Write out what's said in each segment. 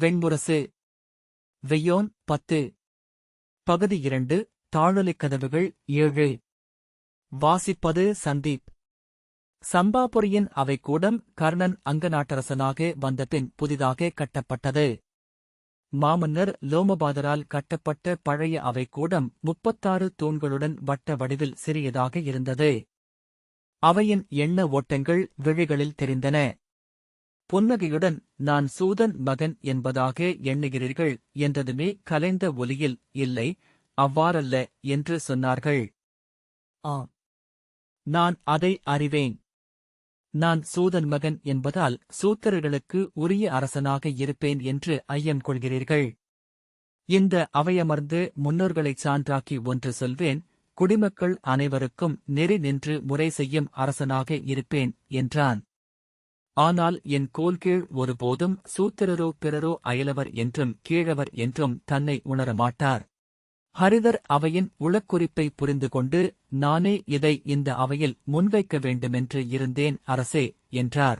வெண்முரசு. வெய்யோன் 10. பகுதி 2. தாழொலிக் கதவுகள் 7. வாசிப்பது சந்தீப். சம்பாபுரியின் அவைக்கூடம் கர்ணன் அங்கநாட்டரசனாக வந்தபின் புதிதாக கட்டப்பட்டது. மாமன்னர் லோமபாதரால் கட்டப்பட்ட பழைய அவைக்கூடம் 36 தூண்களுடன் வட்ட வடிவில் சிறியதாக இருந்தது. அவையின் எண்ண ஓட்டங்கள் விழிகளில் தெரிந்தன. புன்னகையுடன் நான் சூதன் மகன் என்பதாக எண்ணுகிறீர்கள் என்றதுமே கலைந்த ஒலியில் இல்லை, அவ்வாறல்ல என்று சொன்னார்கள். நான் அதை அறிவேன். நான் சூதன் மகன் என்பதால் சூத்திரர்களுக்கு உரிய அரசனாக இருப்பேன் என்று ஐயம் கொள்கிறீர்கள். இந்த அவையமர்ந்து முன்னோர்களைச் சான்றாக்கி ஒன்று சொல்வேன், குடிமக்கள் அனைவருக்கும் நெறி நின்று முறை செய்யும் அரசனாக இருப்பேன் என்றான். ஆனால் என் கோல்கீழ் ஒருபோதும் சூத்திரரோ பிறரோ அயலவர் என்றும் கீழவர் என்றும் தன்னை உணரமாட்டார். ஹரிதர் அவையின் உளக்குறிப்பை புரிந்து கொண்டு, நானே இதை இந்த அவையில் முன்வைக்க வேண்டுமென்று இருந்தேன் அரசே என்றார்.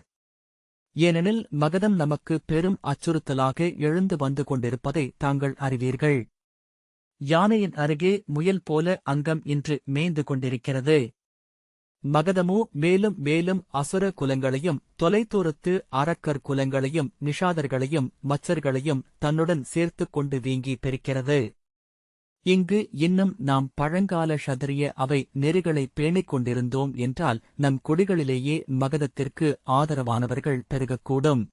ஏனெனில் மகதம் நமக்கு பெரும் அச்சுறுத்தலாக எழுந்து வந்து கொண்டிருப்பதை தாங்கள் அறிவீர்கள். யானையின் அருகே முயல் போல அங்கம் இன்று மேய்ந்து கொண்டிருக்கிறது. மகதமோ மேலும் மேலும் அசுர குலங்களையும் தொலைதூரத்து அரக்கர் குலங்களையும் நிஷாதர்களையும் மச்சர்களையும் தன்னுடன் சேர்த்துக் கொண்டு வீங்கி பெருக்கிறது. இங்கு இன்னும் நாம் பழங்கால ஷதரிய அவை நெறிகளை பேணிக் கொண்டிருந்தோம் என்றால் நம் குடிகளிலேயே மகதத்திற்கு ஆதரவானவர்கள் பெருகக்கூடும்.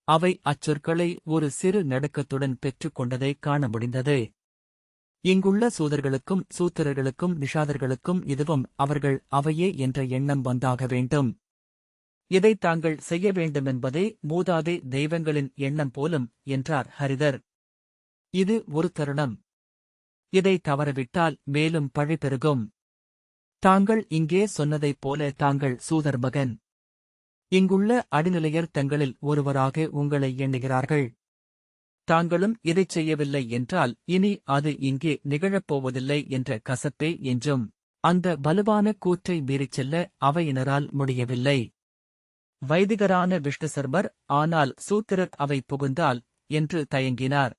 அவை அச்சொற்களை ஒரு சிறு நடுக்கத்துடன் பெற்றுக் கொண்டதை காண முடிந்தது. இங்குள்ள சூதர்களுக்கும் சூத்திரர்களுக்கும் நிஷாதர்களுக்கும் இதுவும் அவர்கள் அவையே என்ற எண்ணம் வந்தாக வேண்டும். இதை தாங்கள் செய்ய வேண்டுமென்பதே மூதாதை தெய்வங்களின் எண்ணம் போலும் என்றார் ஹரிதர். இது ஒரு தருணம். இதை தவறவிட்டால் மேலும் பழி பெருகும். தாங்கள் இங்கே சொன்னதைப் போல தாங்கள் சூதர் மகன். இங்குள்ள அடிநிலையர் தங்களில் ஒருவராக உங்களை எண்ணுகிறார்கள். தாங்களும் இதைச் செய்யவில்லை என்றால் இனி அது இங்கே நிகழப்போவதில்லை என்ற கசப்பே என்றும். அந்த வலுவான கூற்றை மீறிச் செல்ல அவையினரால் முடியவில்லை. வைதிகரான விஷ்ணுசர்மர் ஆனால் சூத்திரர் அவை புகுந்தால் என்று தயங்கினார்.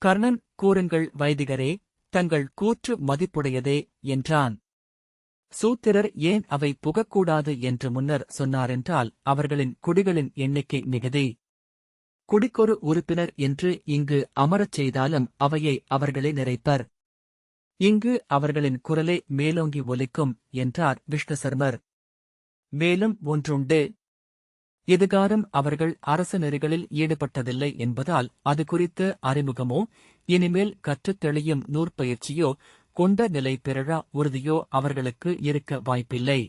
கர்ணன், கூறுங்கள் வைதிகரே, தங்கள் கூற்று மதிப்புடையதே என்றான். சூத்திரர் ஏன் அவை புகக்கூடாது என்று முன்னர் சொன்னாரென்றால் அவர்களின் குடிகளின் எண்ணிக்கை மிகுதி. குடிக்கொரு உறுப்பினர் என்று இங்கு அமரச் செய்தாலும் அவையை அவர்களே நிறைப்பர். இங்கு அவர்களின் குரலே மேலோங்கி ஒலிக்கும் என்றார் விஷ்ணுசர்மர். மேலும் ஒன்றுண்டு. இதுகாரும் அவர்கள் அரச நெறிகளில் ஈடுபட்டதில்லை என்பதால் அது குறித்த அறிமுகமோ இனிமேல் கற்றுத் தெளியும் நூற்பயிற்சியோ கொண்ட நிலை பிறழா உறுதியோ அவர்களுக்கு இருக்க வாய்ப்பில்லை.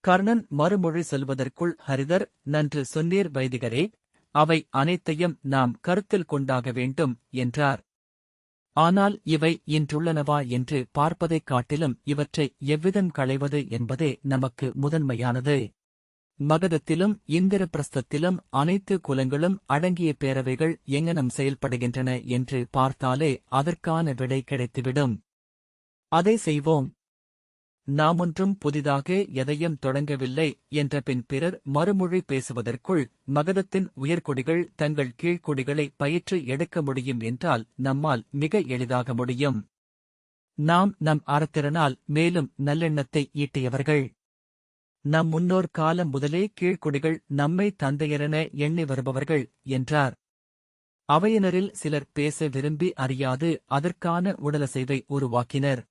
கர்ணன் மறுமொழி சொல்வதற்குள் ஹரிதர், நன்று சொன்னீர் வைதிகரே, அவை அனைத்தையும் நாம் கருத்தில் கொண்டாக வேண்டும் என்றார். ஆனால் இவை இன்றுள்ளனவா என்று பார்ப்பதைக் காட்டிலும் இவற்றை எவ்விதம் களைவது என்பதே நமக்கு முதன்மையானது. மகதத்திலும் இந்திரபிரஸ்தத்திலும் அனைத்து குலங்களும் அடங்கிய பேரவைகள் எங்ஙனம் செயல்படுகின்றன என்று பார்த்தாலே அதற்கான விடை கிடைத்துவிடும். அதை செய்வோம். நாமொன்றும் புதிதாக எதையும் தொடங்கவில்லை என்ற பின் பிறர் மறுமொழி பேசுவதற்குள் மகதத்தின் உயர்குடிகள் தங்கள் கீழ்க்குடிகளை பயிற்று எடுக்க முடியும் என்றால் நம்மால் மிக எளிதாக முடியும். நாம் நம் அறத்திறனால் மேலும் நல்லெண்ணத்தை ஈட்டியவர்கள். நம் முன்னோர் காலம் முதலே கீழ்க்குடிகள் நம்மை தந்தையரென எண்ணி வருபவர்கள் என்றார். அவையினரில் சிலர் பேச விரும்பி அறியாது அதற்கான உடலசைவை உருவாக்கினர்.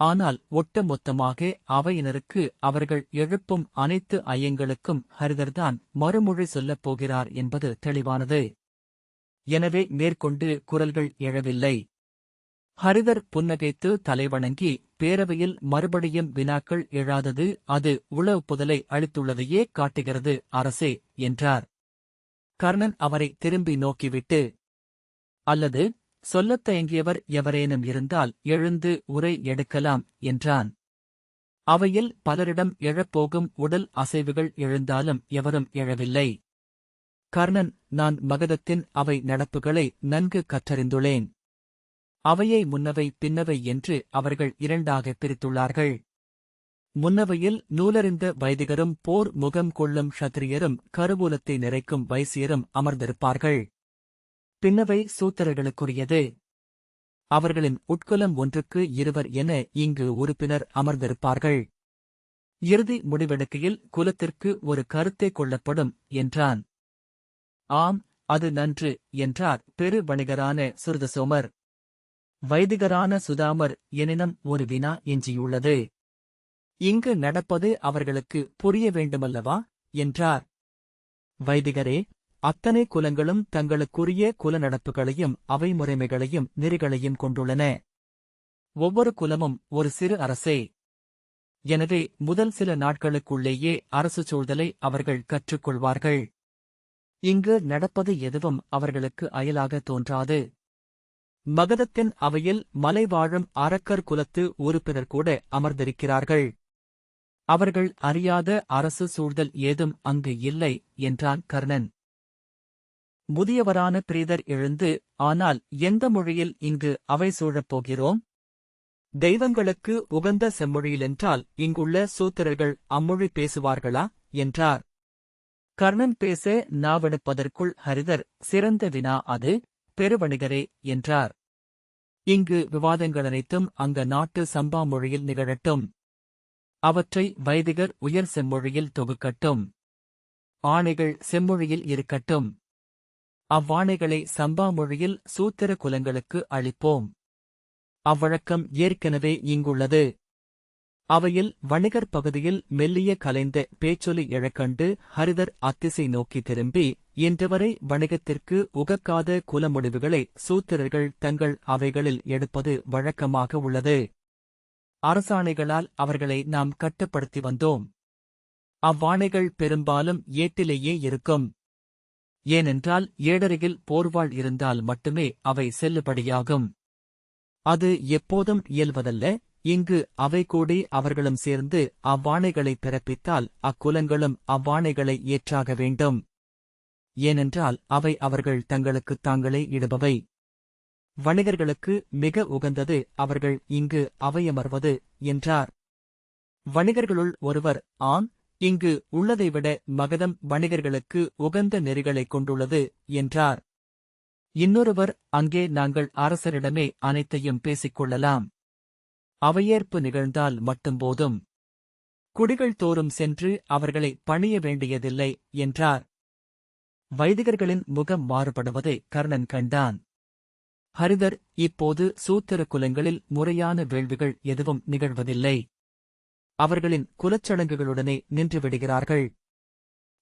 ஆனால் ஒட்டுமொத்தமாக அவையினருக்கு அவர்கள் எழுப்பும் அனைத்து ஐயங்களுக்கும் ஹரிதர்தான் மறுமொழி சொல்லப் போகிறார் என்பது தெளிவானது. எனவே மேற்கொண்டு குரல்கள் எழவில்லை. ஹரிதர் புன்னகைத்து தலைவணங்கி, பேரவையில் மறுபடியும் வினாக்கள் எழாதது அது உளவுப்புதலை அளித்துள்ளதையே காட்டுகிறது அரசே என்றார். கர்ணன் அவரை திரும்பி நோக்கிவிட்டு, அல்லது சொல்லத் தயங்கியவர் எவரேனும் இருந்தால் எழுந்து உரை எடுக்கலாம் என்றான். அவையில் பலரிடம் எழப்போகும் உடல் அசைவுகள் எழுந்தாலும் எவரும் எழவில்லை. கர்ணன், நான் மகதத்தின் அவை நடப்புகளை நன்கு கற்றறிந்துள்ளேன். அவையை முன்னவை பின்னவை என்று அவர்கள் இரண்டாக பிரித்துள்ளார்கள். முன்னவையில் நூலறிந்த வைதிகரும் போர் முகம் கொள்ளும் க்ஷத்திரியரும் கருவூலத்தை நிறைக்கும் வைசியரும் அமர்ந்திருப்பார்கள். பின்னவை சூத்திரர்களுக்குரியது. அவர்களின் உட்குலம் ஒன்றுக்கு 2 என இங்கு உறுப்பினர் அமர்ந்திருப்பார்கள். இறுதி முடிவெடுக்கையில் குலத்திற்கு ஒரு கருத்தே கொள்ளப்படும் என்றான். ஆம், அது நன்று என்றார் பெரு வணிகரான சுருதசோமர். வைதிகரான சுதாமர் எனினும் ஒரு வினா எஞ்சியுள்ளது. இங்கு நடப்பது அவர்களுக்கு புரிய வேண்டுமல்லவா என்றார். வைதிகரே, அத்தனை குலங்களும் தங்களுக்குரிய குல நடப்புகளையும் அவை முறைமைகளையும் நெறிகளையும் கொண்டுள்ளன. ஒவ்வொரு குலமும் ஒரு சிறு அரசே. எனவே முதல் சில நாட்களுக்குள்ளேயே அரசு சூழ்தலை அவர்கள் கற்றுக்கொள்வார்கள். இங்கு நடப்பது எதுவும் அவர்களுக்கு அயலாக தோன்றாது. மகதத்தின் அவையில் மலை வாழும் அரக்கர் குலத்து உறுப்பினர் கூட அமர்ந்திருக்கிறார்கள். அவர்கள் அறியாத அரசு சூழ்தல் ஏதும் அங்கு இல்லை என்றான் கர்ணன். முதியவரான பிரீதர் எழுந்து, ஆனால் எந்த மொழியில் இங்கு அவை சூழப் போகிறோம்? தெய்வங்களுக்கு உகந்த செம்மொழியிலென்றால் இங்குள்ள சூத்திரர்கள் அம்மொழி பேசுவார்களா என்றார். கர்ணன் பேச நாவெடுப்பதற்குள் ஹரிதர், சிறந்த வினா அது, பெருவணிகரே என்றார். இங்கு விவாதங்களனைத்தும் அங்க நாட்டு சம்பா மொழியில் நிகழட்டும். அவற்றை வைதிகர் உயர் செம்மொழியில் தொகுக்கட்டும். ஆணைகள் செம்மொழியில் இருக்கட்டும். அவ்வாணைகளை சம்பா மொழியில் சூத்திர குலங்களுக்கு அளிப்போம். அவ்வழக்கம் ஏற்கனவே இங்குள்ளது. அவையில் வணிகர் பகுதியில் மெல்லிய கலைந்த பேச்சொலி எழக்கண்டு ஹரிதர் அத்திசை நோக்கி திரும்பி, இன்றுவரை வணிகத்திற்கு உகக்காத குல முடிவுகளை சூத்திரர்கள் தங்கள் அவைகளில் எடுப்பது வழக்கமாக உள்ளது. அரசாணைகளால் அவர்களை நாம் கட்டுப்படுத்தி வந்தோம். அவ்வாணைகள் பெரும்பாலும் ஏட்டிலேயே இருக்கும். ஏனென்றால் ஏடருகில் போர்வாள் இருந்தால் மட்டுமே அவை செல்லுபடியாகும். அது எப்போதும் இயல்வதல்ல. இங்கு அவை கூடி அவர்களும் சேர்ந்து அவ்வாணைகளை பிறப்பித்தால் அக்குலங்களும் அவ்வாணைகளை ஏற்றாக வேண்டும். ஏனென்றால் அவை அவர்கள் தங்களுக்குத் தாங்களே இடுபவை. வணிகர்களுக்கு மிக உகந்தது அவர்கள் இங்கு அவையமர்வது என்றார். வணிகர்களுள் ஒருவர், ஆம், இங்கு உள்ளதைவிட மகதம் வணிகர்களுக்கு உகந்த நெறிகளைக் கொண்டுள்ளது என்றார். இன்னொருவர், அங்கே நாங்கள் அரசரிடமே அனைத்தையும் பேசிக்கொள்ளலாம். அவையேற்பு நிகழ்ந்தால் மட்டும் போதும். குடிகள் தோறும் சென்று அவர்களை பணிய வேண்டியதில்லை என்றார். வைதிகர்களின் முகம் மாறுபடுவதை கர்ணன் கண்டான். ஹரிதர், இப்போது சூத்திர குலங்களில் முறையான வேள்விகள் எதுவும் நிகழ்வதில்லை. அவர்களின் குலச்சடங்குகளுடனே நின்றுவிடுகிறார்கள்.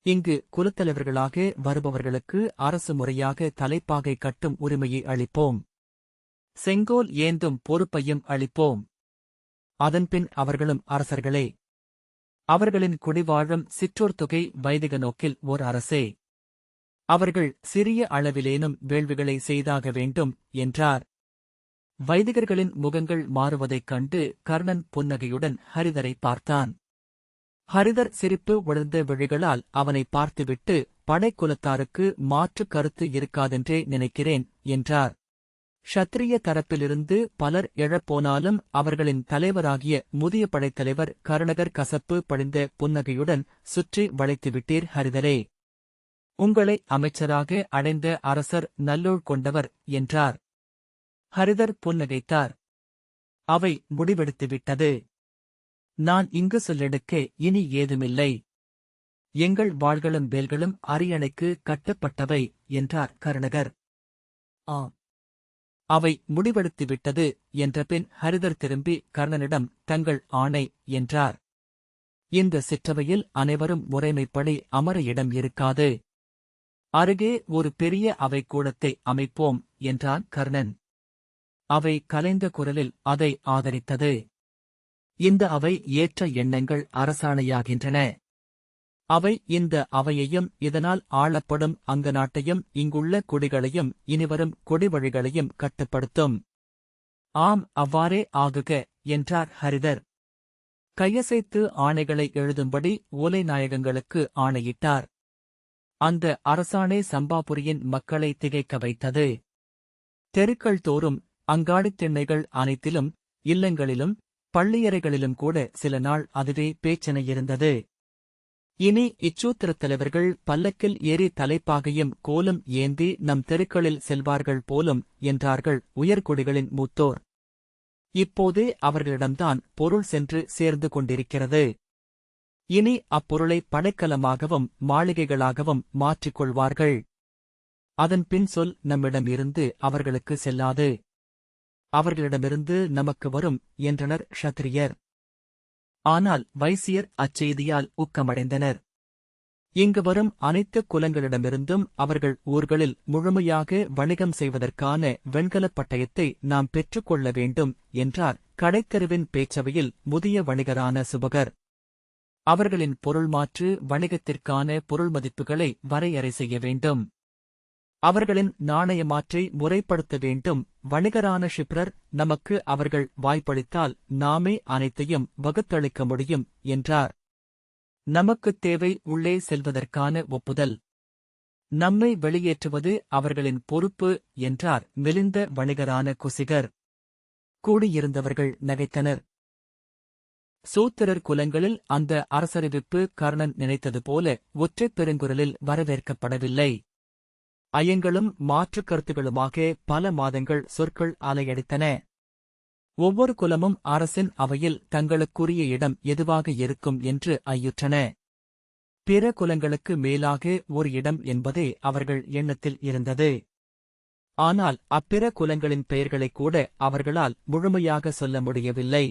இங்கு குலத்தலைவர்களாக வருபவர்களுக்கு அரசு முறையாக தலைப்பாகை கட்டும் உரிமையை அளிப்போம். செங்கோல் ஏந்தும் பொறுப்பையும் அளிப்போம். அதன்பின் அவர்களும் அரசர்களே. அவர்களின் குடிவாழும் சிற்றோர் தொகை வைதிக நோக்கில் ஓர் அரசே. அவர்கள் சிறிய அளவிலேனும் வேள்விகளை செய்தாக வேண்டும் என்றார். வைதிகர்களின் முகங்கள் மாறுவதைக் கண்டு கர்ணன் புன்னகையுடன் ஹரிதரை பார்த்தான். ஹரிதர் சிரிப்பு உணர்ந்த விழிகளால் அவனை பார்த்துவிட்டு, படைக்குலத்தாருக்கு மாற்றுக் கருத்து இருக்காதென்றே நினைக்கிறேன் என்றார். க்ஷத்திரிய தரப்பிலிருந்து பலர் எழப்போனாலும் அவர்களின் தலைவராகிய முதிய படைத்தலைவர் கருணகர் கசப்பு படிந்த புன்னகையுடன் சுற்றி வளைத்துவிட்டீர் ஹரிதரே. உங்களை அமைச்சராக அடைந்த அரசர் நல்லோள் கொண்டவர் என்றார். ஹரிதர் புன்னகைத்தார். அவை முடிவெடுத்துவிட்டது. நான் இங்கு சொல்லெடுக்க இனி ஏதுமில்லை. எங்கள் வாள்களும் வேல்களும் அரியணைக்கு கட்டப்பட்டவை என்றார் கருணகர். ஆம், அவை முடிவெடுத்துவிட்டது என்றபின் ஹரிதர் திரும்பி கர்ணனிடம் தங்கள் ஆணை என்றார். இந்த சிற்றவையில் அனைவரும் முறைமைப்படி அமர இடம் இருக்காது. அருகே ஒரு பெரிய அவை கூடத்தை அமைப்போம் என்றான் கர்ணன். அவை கலைந்த குரலில் அதை ஆதரித்தது. இந்த அவை ஏற்ற எண்ணங்கள் அரசாணையாகின்றன. அவை இந்த அவையையும் இதனால் ஆளப்படும் அங்க நாட்டையும் இங்குள்ள குடிகளையும் இனிவரும் குடிவழிகளையும் கட்டுப்படுத்தும். ஆம், அவ்வாறே ஆகுக என்றார் ஹரிதர். கையசைத்து ஆணைகளை எழுதும்படி ஓலை நாயகங்களுக்கு ஆணையிட்டார். அந்த அரசாணை சம்பாபுரியின் மக்களை திகைக்க வைத்தது. தெருக்கள் தோறும் அங்காடித் திண்ணைகள் அனைத்திலும் இல்லங்களிலும் பள்ளியறைகளிலும் கூட சில நாள் அதுவே பேச்சென இருந்தது. இனி இச்சூத்திரத் தலைவர்கள் பல்லக்கில் ஏறி தலைப்பாகையும் கோலும் ஏந்தி நம் தெருக்களில் செல்வார்கள் போலும் என்றார்கள் உயர்குடிகளின் மூத்தோர். இப்போதே அவர்களிடம்தான் பொருள் சென்று சேர்ந்து கொண்டிருக்கிறது. இனி அப்பொருளை படைக்கலமாகவும் மாளிகைகளாகவும் மாற்றிக் கொள்வார்கள். அதன் பின் சொல் நம்மிடம் இருந்து அவர்களுக்கு செல்லாது. அவர்களிடமிருந்து நமக்கு வரும் என்றனர் க்ஷத்திரியர். ஆனால் வைசியர் அச்செய்தியால் ஊக்கமடைந்தனர். இங்கு வரும் அனைத்து குலங்களிடமிருந்தும் அவர்கள் ஊர்களில் முழுமையாக வணிகம் செய்வதற்கான வெண்கலப் பட்டயத்தை நாம் பெற்றுக்கொள்ள வேண்டும் என்றார் கடைத்தெருவின் பேச்சவையில் முதிய வணிகரான சுபகர். அவர்களின் பொருள்மாற்று வணிகத்திற்கான பொருள் மதிப்புகளை வரையறை செய்ய வேண்டும். அவர்களின் நாணயமாற்றை முறைப்படுத்த வேண்டும். வணிகரான ஷிப்ரர் நமக்கு அவர்கள் வாய்ப்பளித்தால் நாமே அனைத்தையும் வகுத்தளிக்க முடியும் என்றார். நமக்குத் தேவை உள்ளே செல்வதற்கான ஒப்புதல். நம்மை வெளியேற்றுவது அவர்களின் பொறுப்பு என்றார் மெலிந்த வணிகரான குசிகர். கூடியிருந்தவர்கள் நகைத்தனர். சூத்திரர் குலங்களில் அந்த அரசறிவிப்பு கர்ணன் நினைத்தது போல ஒற்றைப் பெருங்குரலில் வரவேற்கப்படவில்லை. ஐயங்களும் மாற்றுக் கருத்துகளுமாக பல மாதங்கள் சொற்கள் அலையடித்தன. ஒவ்வொரு குலமும் அரசின் அவையில் தங்களுக்குரிய இடம் எதுவாக இருக்கும் என்று ஐயுற்றன. பிற குலங்களுக்கு மேலாக ஒரு இடம் என்பதே அவர்கள் எண்ணத்தில் இருந்தது. ஆனால் அப்பிற குலங்களின் பெயர்களைக் கூட அவர்களால் முழுமையாக சொல்ல முடியவில்லை.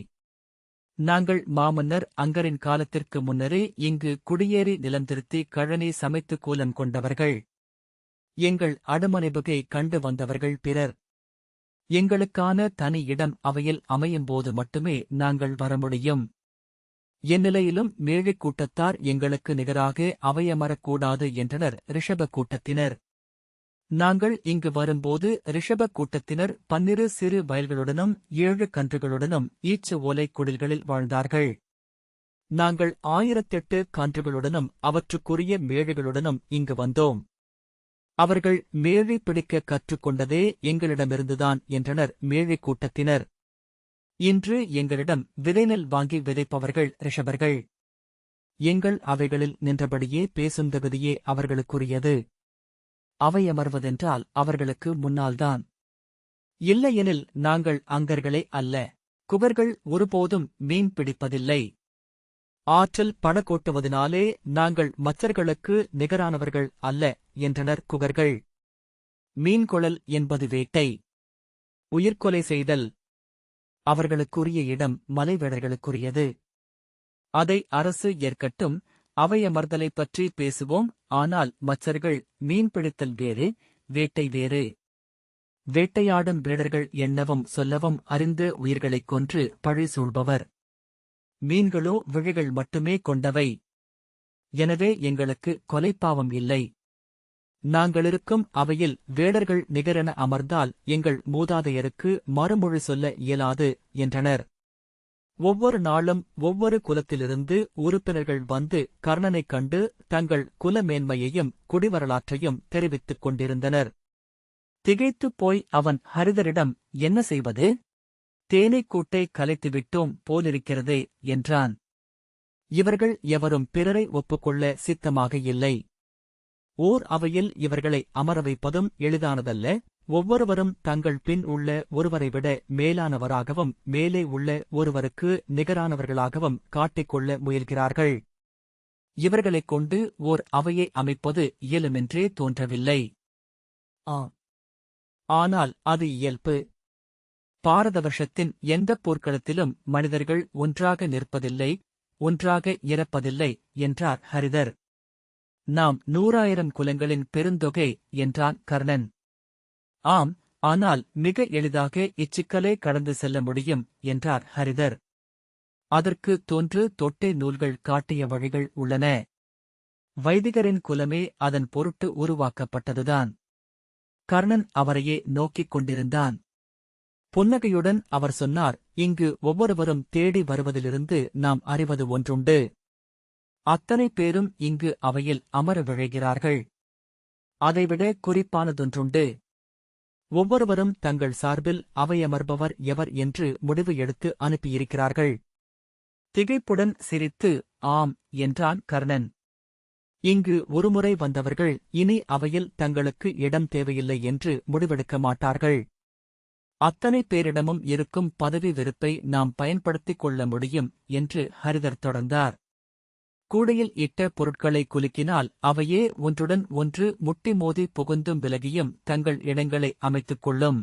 நாங்கள் மாமன்னர் அங்கரின் காலத்திற்கு முன்னரே இங்கு குடியேறி நிலம் திருத்தி கழனி சமைத்து கூலம் கொண்டவர்கள். எங்கள் அடுமனைபுகை கண்டு வந்தவர்கள் பிறர். எங்களுக்கான தனி இடம் அவையில் அமையும்போது மட்டுமே நாங்கள் வர முடியும். எந்நிலையிலும் மேழைக் கூட்டத்தார் எங்களுக்கு நிகராக அவையமரக்கூடாது என்றனர் ரிஷப கூட்டத்தினர். நாங்கள் இங்கு வரும்போது ரிஷப கூட்டத்தினர் 12 சிறு வயல்களுடனும் 7 கன்றுகளுடனும் ஈச்ச ஓலை குடில்களில் வாழ்ந்தார்கள். நாங்கள் 1008 கன்றுகளுடனும் அவற்றுக்குரிய மேழைகளுடனும் இங்கு வந்தோம். அவர்கள் மேழை பிடிக்க கற்றுக்கொண்டதே எங்களிடமிருந்துதான் என்றனர் மேழைக் கூட்டத்தினர். இன்று எங்களிடம் விதைநெல் வாங்கி விதைப்பவர்கள் ரிஷபர்கள். எங்கள் அவைகளில் நின்றபடியே பேசும் தகுதியே அவர்களுக்குரியது. அவையமர்வதென்றால் அவர்களுக்கு முன்னால்தான். இல்லையெனில் நாங்கள் அங்கர்களே அல்ல. குகர்கள் ஒருபோதும் மீன் பிடிப்பதில்லை. ஆற்றல் படகோட்டுவதினாலே நாங்கள் மச்சர்களுக்கு நிகரானவர்கள் அல்ல என்றனர் குகர்கள். மீன்கொழல் என்பது வேட்டை, உயிர்கொலை செய்தல். அவர்களுக்குரிய இடம் மலைவேடர்களுக்குரியது. அதை அரசு ஏற்கட்டும். அவையமர்தலைப் பற்றி பேசுவோம். ஆனால் மச்சர்கள் மீன்பிடித்தல் வேறு, வேட்டை வேறு. வேட்டையாடும் வேடர்கள் எண்ணவும் சொல்லவும் அறிந்து உயிர்களைக் கொன்று பழி சூழ்பவர். மீன்களோ விழிகள் மட்டுமே கொண்டவை. எனவே எங்களுக்கு கொலைப்பாவம் இல்லை. நாங்களிருக்கும் அவையில் வேடர்கள் நிகரென அமர்ந்தால் எங்கள் மூதாதையருக்கு மறுமொழி சொல்ல இயலாது என்றனர். ஒவ்வொரு நாளும் ஒவ்வொரு குலத்திலிருந்து உறுப்பினர்கள் வந்து கர்ணனைக் கண்டு தங்கள் குல மேன்மையையும் குடிவரலாற்றையும் தெரிவித்துக் கொண்டிருந்தனர். திகைத்துப் போய் அவன் ஹரிதரிடம் என்ன செய்வது? தேனைக்கூட்டை கலைத்துவிட்டோம் போலிருக்கிறதே என்றான். இவர்கள் எவரும் பிறரை ஒப்புக்கொள்ள சித்தமாக இல்லை. ஓர் அவையில் இவர்களை அமர வைப்பதும் எளிதானதல்ல. ஒவ்வொருவரும் தங்கள் பின் உள்ள ஒருவரை விட மேலானவராகவும் மேலே உள்ள ஒருவருக்கு நிகரானவர்களாகவும் காட்டிக்கொள்ள முயல்கிறார்கள். இவர்களைக் கொண்டு ஓர் அவையை அமைப்பது இயலுமென்றே தோன்றவில்லை. ஆனால் அது இயல்பு. பாரத வருஷத்தின் எந்தப் போர்க்களத்திலும் மனிதர்கள் ஒன்றாக நிற்பதில்லை, ஒன்றாக இறப்பதில்லை என்றார் ஹரிதர். நாம் 100,000 குலங்களின் பெருந்தொகை என்றான் கர்ணன். ஆம், ஆனால் மிக எளிதாக இச்சிக்கலை கடந்து செல்ல முடியும் என்றார் ஹரிதர். அதற்கு தொன்று தொட்டே நூல்கள் காட்டிய வழிகள் உள்ளன. வைதிகரின் குலமே அதன் பொருட்டு உருவாக்கப்பட்டதுதான். கர்ணன் அவரையே நோக்கிக் கொண்டிருந்தான். புன்னகையுடன் அவர் சொன்னார், இங்கு ஒவ்வொருவரும் தேடி வருவதிலிருந்து நாம் அறிவது ஒன்றுண்டு. அத்தனை பேரும் இங்கு அவையில் அமர விழைகிறார்கள். அதைவிட குறிப்பானதொன்றுண்டு. ஒவ்வொருவரும் தங்கள் சார்பில் அவையமர்பவர் எவர் என்று முடிவு எடுத்து அனுப்பியிருக்கிறார்கள். திகைப்புடன் சிரித்து ஆம் என்றான் கர்ணன். இங்கு ஒருமுறை வந்தவர்கள் இனி அவையில் தங்களுக்கு இடம் தேவையில்லை என்று முடிவெடுக்க மாட்டார்கள். அத்தனை பேரிடமும் இருக்கும் பதவி வெறுப்பை நாம் பயன்படுத்திக் கொள்ள முடியும் என்று ஹரிதர் தொடர்ந்தார். கூடையில் இட்ட பொருட்களை குலுக்கினால் அவையே ஒன்றுடன் ஒன்று முட்டி மோதி புகுந்தும் விலகியும் தங்கள் இடங்களை அமைத்துக் கொள்ளும்.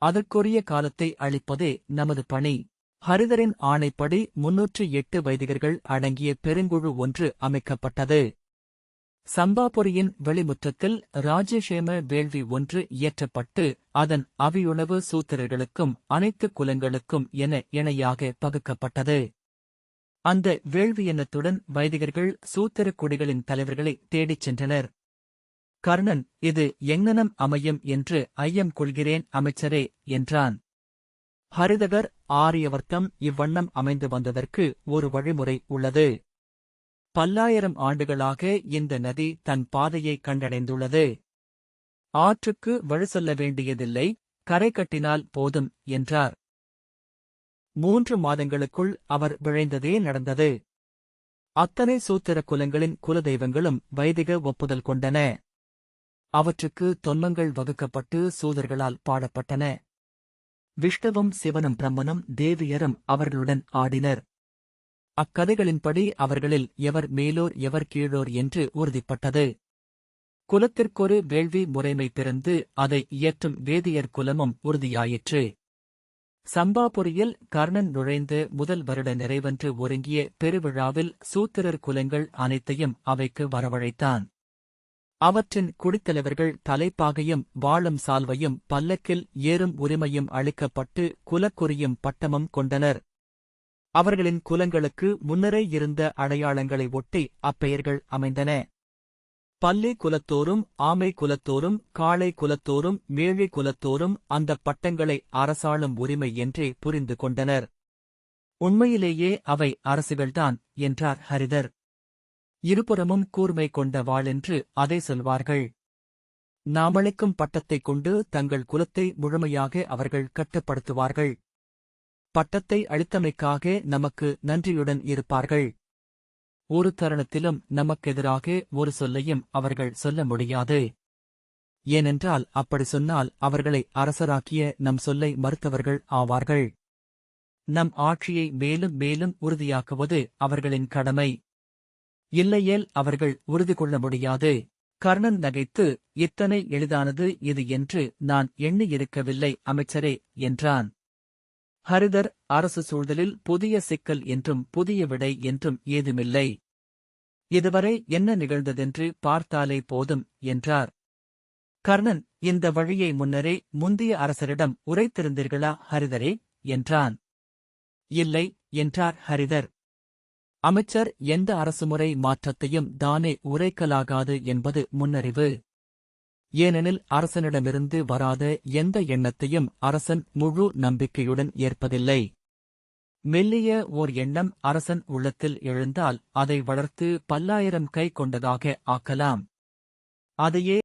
அதற்குரிய காலத்தை அளிப்பதே நமது பணி. ஹரிதரின் ஆணைப்படி 308 வைதிகர்கள் அடங்கிய பெருங்குழு ஒன்று அமைக்கப்பட்டது. சம்பாபுரியின் வெளிமுற்றத்தில் ராஜ்யக்ஷேம வேள்வி ஒன்று இயற்றப்பட்டு அதன் அவியுணவு சூத்திரர்களுக்கும் அனைத்து குலங்களுக்கும் என இணையாக பகுக்கப்பட்டது. அந்த வேள்வியன்னத்துடன் வைதிகர்கள் சூத்திரக் குடிகளின் தலைவர்களை தேடிச் சென்றனர். கர்ணன் இது எங்ஙனம் அமையும் என்று ஐயம் கொள்கிறேன் அமைச்சரே என்றான். ஹரிதகர் ஆரியவர்த்தம் இவ்வண்ணம் அமைந்து வந்ததற்கு ஒரு வழிமுறை உள்ளது. பல்லாயிரம் ஆண்டுகளாக இந்த நதி தன் பாதையை கண்டடைந்துள்ளது. ஆற்றுக்கு வழி சொல்ல வேண்டியதில்லை, கரை கட்டினால் போதும் என்றார். 3 மாதங்களுக்குள் அவர் விழைந்ததே நடந்தது. அத்தனை சூத்திர குலங்களின் குலதெய்வங்களும் வைதிக ஒப்புதல் கொண்டன. அவற்றுக்கு தொன்மங்கள் வகுக்கப்பட்டு சூதர்களால் பாடப்பட்டன. விஷ்ணுவும் சிவனும் பிரம்மனும் தேவியரும் அவர்களுடன் ஆடினர். அக்கதைகளின்படி அவர்களில் எவர் மேலோர் எவர் கீழோர் என்று உறுதிப்பட்டது. குலத்திற்கொரு வேள்வி முறைமை பிறந்து அதை இயற்றும் வேதியர் குலமும் உறுதியாயிற்று. சம்பாபுரியில் கர்ணன் நுழைந்த முதல் வருட நிறைவன்று ஒருங்கிய பெருவிழாவில் சூத்திரர் குலங்கள் அனைத்தையும் அவைக்கு வரவழைத்தான். அவற்றின் குடித்தலைவர்கள் தலைப்பாகையும் வாளும் சால்வையும் பல்லக்கில் ஏறும் உரிமையும் அளிக்கப்பட்டு குலக்குறியும் பட்டமும் கொண்டனர். அவர்களின் குலங்களுக்கு முன்னரே இருந்த அடையாளங்களை ஒட்டி அப்பெயர்கள் அமைந்தன. பல்லி குலத்தோரும் ஆமை குலத்தோரும் காளை குலத்தோரும் மேழி குலத்தோரும் அந்தப் பட்டங்களை அரசாளும் உரிமை என்றே புரிந்து கொண்டனர். உண்மையிலேயே அவை அரசுகள்தான் என்றார் ஹரிதர். இருபுறமும் கூர்மை கொண்ட வாளென்று அதை சொல்வார்கள். நாமளிக்கும் பட்டத்தைக் கொண்டு தங்கள் குலத்தை முழுமையாக அவர்கள் கட்டுப்படுத்துவார்கள். பட்டத்தை அளித்தமைக்காக நமக்கு நன்றியுடன் இருப்பார்கள். ஒரு தருணத்திலும் நமக்கெதிராக ஒரு சொல்லையும் அவர்கள் சொல்ல முடியாது. ஏனென்றால் அப்படி சொன்னால் அவர்களை அரசராக்கிய நம் சொல்லை மறுத்தவர்கள் ஆவார்கள். நம் ஆட்சியை மேலும் மேலும் உறுதியாக்குவது அவர்களின் கடமை. இல்லையேல் அவர்கள் உறுதி கொள்ள முடியாது. கர்ணன் நகைத்து இத்தனை எளிதானது இது என்று நான் எண்ணியிருக்கவில்லை அமைச்சரே என்றான். ஹரிதர் அரசு சூழலில் புதிய சிக்கல் என்றும் புதிய விடை என்றும் ஏதுமில்லை. இதுவரை என்ன நிகழ்ந்ததென்று பார்த்தாலே போதும் என்றார். கர்ணன் இந்த வழியை முன்னரே முந்திய அரசரிடம் உரைத்திருந்தீர்களா ஹரிதரே என்றான். இல்லை என்றார் ஹரிதர். அமைச்சர் எந்த அரசுமுறை மாற்றத்தையும் தானே உரைக்கலாகாது என்பது முன்னறிவு. ஏனெனில் அரசனிடமிருந்து வராத எந்த எண்ணத்தையும் அரசன் முழு நம்பிக்கையுடன் ஏற்பதில்லை. மெல்லிய ஓர் எண்ணம் அரசன் உள்ளத்தில் எழுந்தால் அதை வளர்த்து பல்லாயிரம் கை கொண்டதாக ஆக்கலாம். அதையே